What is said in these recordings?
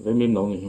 với mìm nấu này.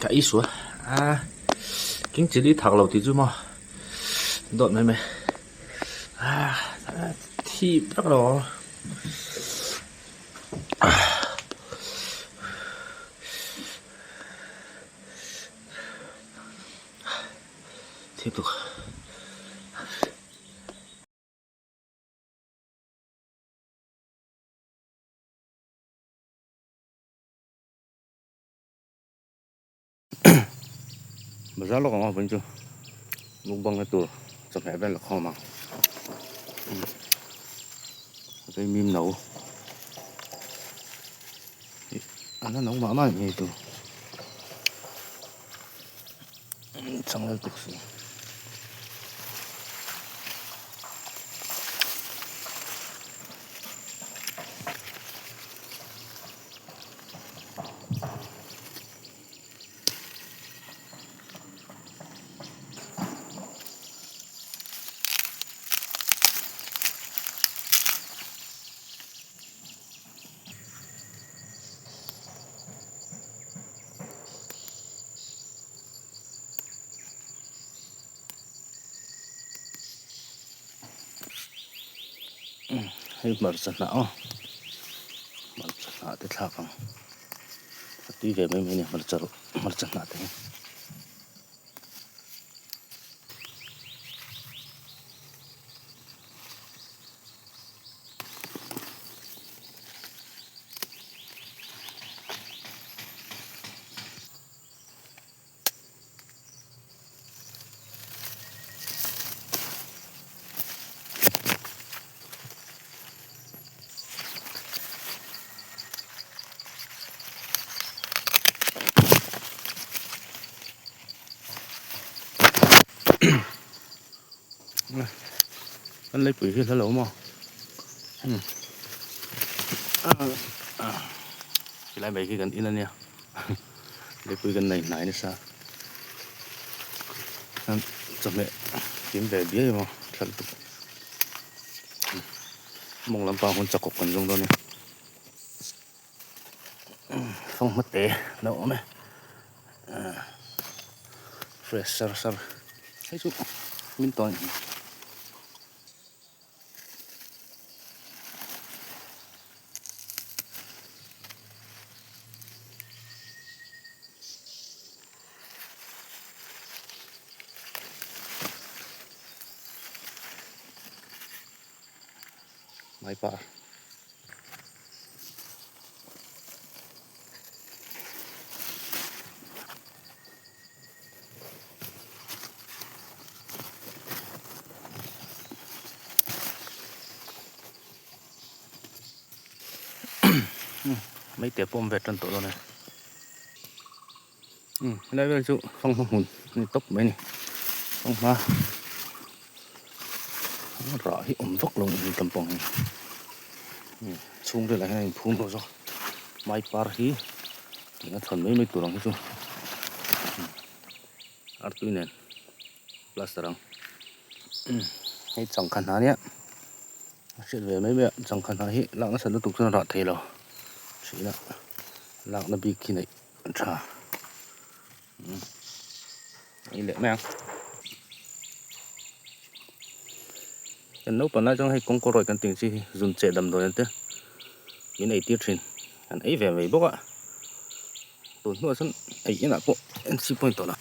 Cả ít xuống kính chỉ đi thẳng lầu thì chứ mà đột này mày thì bắt đầu tiếp tục mà giá lọc ngon vẫn chưa lúc băng cái tủ chụp hẹp bên là kho mà cái mìm nấu ăn nó nấu mà như tủ chẳng lấy tục gì hay mở giật não thì thà không tí về mấy này mở giật não thế anh lấy quỷ thì lỗ mà cái lại mấy cái gần in lên nha lấy quỷ gần này nữa sao chậm mẹ kiếm về bía mà thật mong làm bao con chọc cục còn dùng đâu nè không mất té đâu mẹ fresh sar thấy chút min toàn máy pa mấy tiệp bom vẹt trên tổ luôn này đây là chú không hùn tốc mấy này không mà nó rõ thì ổn vóc luôn tầm bông xuống đây lại này phun vào rồi máy par hi nó thuần mấy tủ lòng chú art tuy nè plaster răng hay chẳng khăn há nhé chuyện về mấy mẹ chẳng khăn há hi lặng nó sẽ tiếp tục cho nó rõ thế rồi chỉ là lặng nó bị kia này trả ý lệ mang cái nấu phần lại trong hay cũng có rồi cần tiền gì dùng trẻ đầm rồi thế cái này tiêu trình anh ấy về mấy bốc ạ tốn nữa sân ấy là bộ anh chỉ point tốn à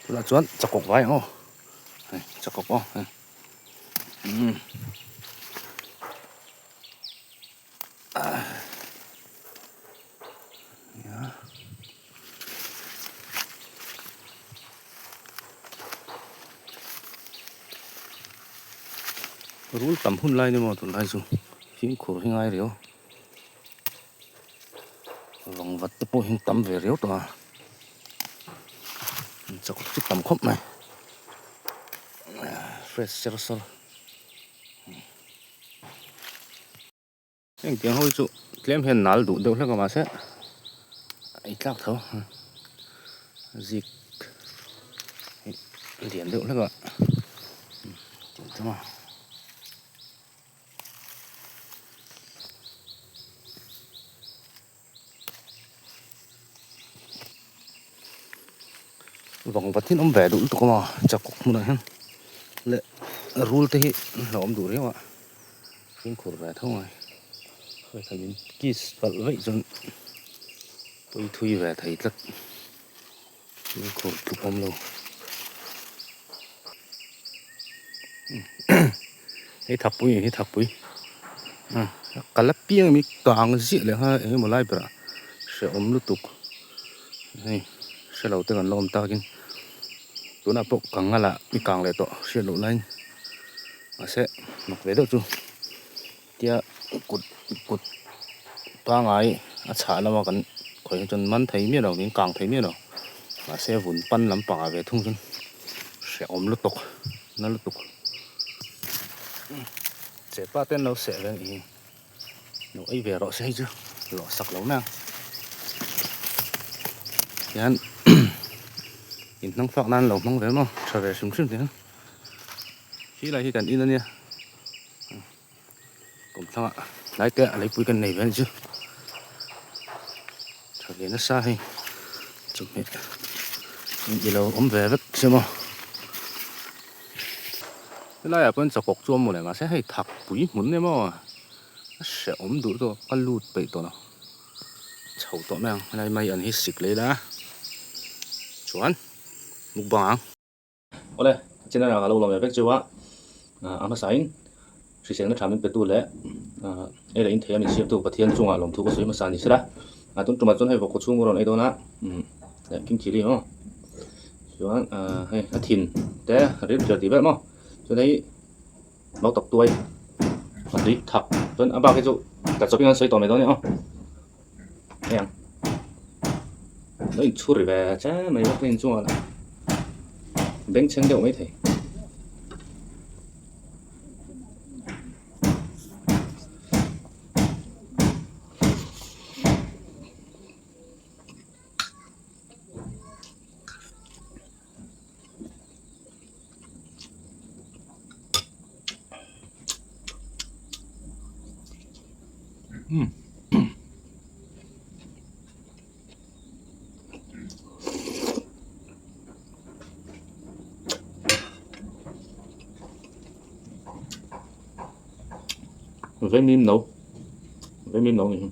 là chuẩn chọc cọc vai chọc cọc rul tam hun lai ni mo tu lai chu phim khur hi ngai rio vòng vật te po hin tam ve rio to chok chi tam khop mai fresh ser sol anh tiếng hôi chu tlem hen nal du deuh hleka ma se ai tlak tho zik lian deuh hleka tama vòng vật thiên về đủ tụi mà chặt cục một này lệ rule thế là ông đủ đấy ạ phim khổ về thôi rồi phải thấy những kiss vật vậy rồi tôi thui về thấy rất khổ tụi ông lâu cái thập bụi cả lớp pieng mi toàn dễเลยha ấy một lai bra sẽ ôm lúc tục này sẽ đầu tiên là lom ta kinh tụi nào bộ càng là bị càng lại to sẽ lộ lên mà sẽ mặc về đâu chú tia cột ta ngay chả là mà cần khỏi chân mắn thấy miết đâu, càng thấy miết đâu mà sẽ vun pan lắm bả về thung chân sẽ ôm lúc tục nó lúc tục sẽ ba tên nó sẽ lên ý nó ấy về rõ sẽ chứ rõ sặc lâu nào yan in nang phak nan lo mong ve mo cha ve sum sum thế khi lại cần in nha cũng thằng ạ lấy cái lấy bụi cái này về chứ cha ve nó xa hay chụp hết đi lâu ôm về vất xem mo cái này bên chọc cọc chuông một này mà sẽ hay thạc bụi muốn đấy mo sẽ ôm đủ rồi ăn lụt bể to nào chầu to mang này mày ăn hết xịt lấy đã chuẩn mục bảng ok trên đây là lâu lòng về chưa á mà sáng sự sáng nó chạm đến bể tu lẽ đây là in thế mình xem tu và thiên trung lòng thu có suy mà sáng như thế đó tuần trung mà tuần hay vào cuộc chung của nó này đâu nè để kinh chỉ đi không chuẩn hay thìn té rất giờ tí vậy mà cho thấy máu tóc tuổi đi thập tuần bao cái chỗ đặt cho bên sấy tỏi này đó nhá em nó chua rồi về chả mày bắt lên chua là đánh chân đều mấy thầy với mìm nấu này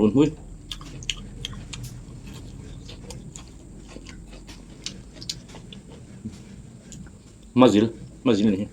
run mũi mazil này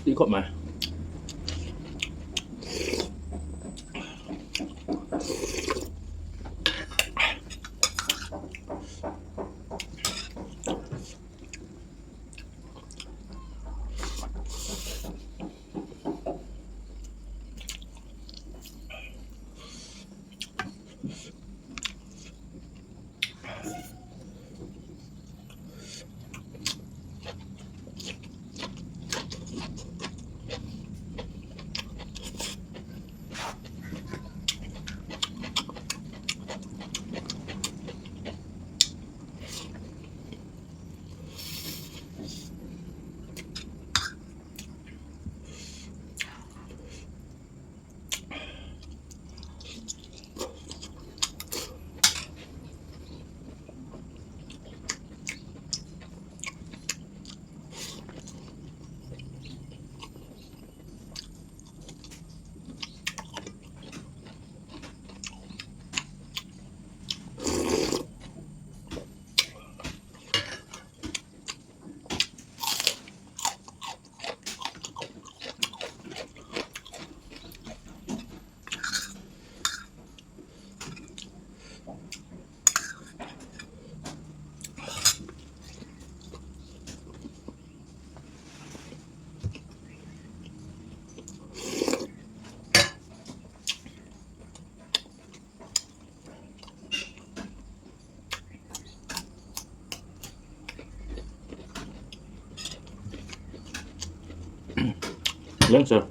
Đi cột mà. Yes, sir.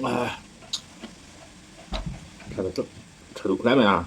아, 잘 được cái mày à.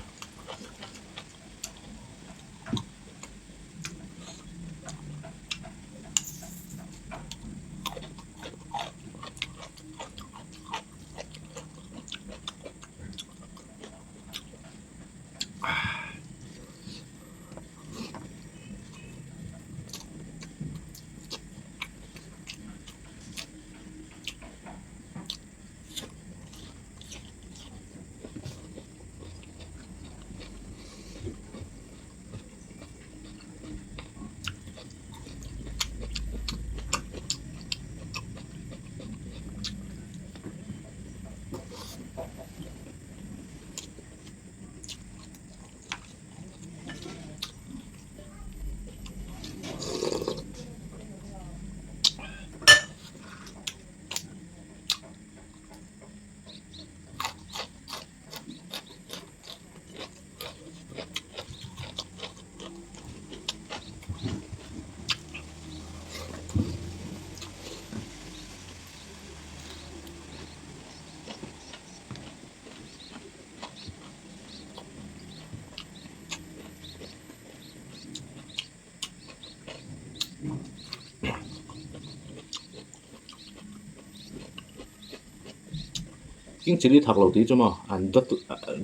經這啲頭路啲啫嘛，唔得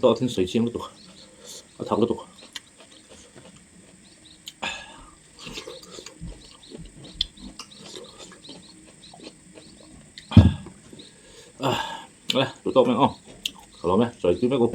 多天水晶嗰度，個頭嗰度。嚟，做多咩哦？頭路咩？再叫咩個？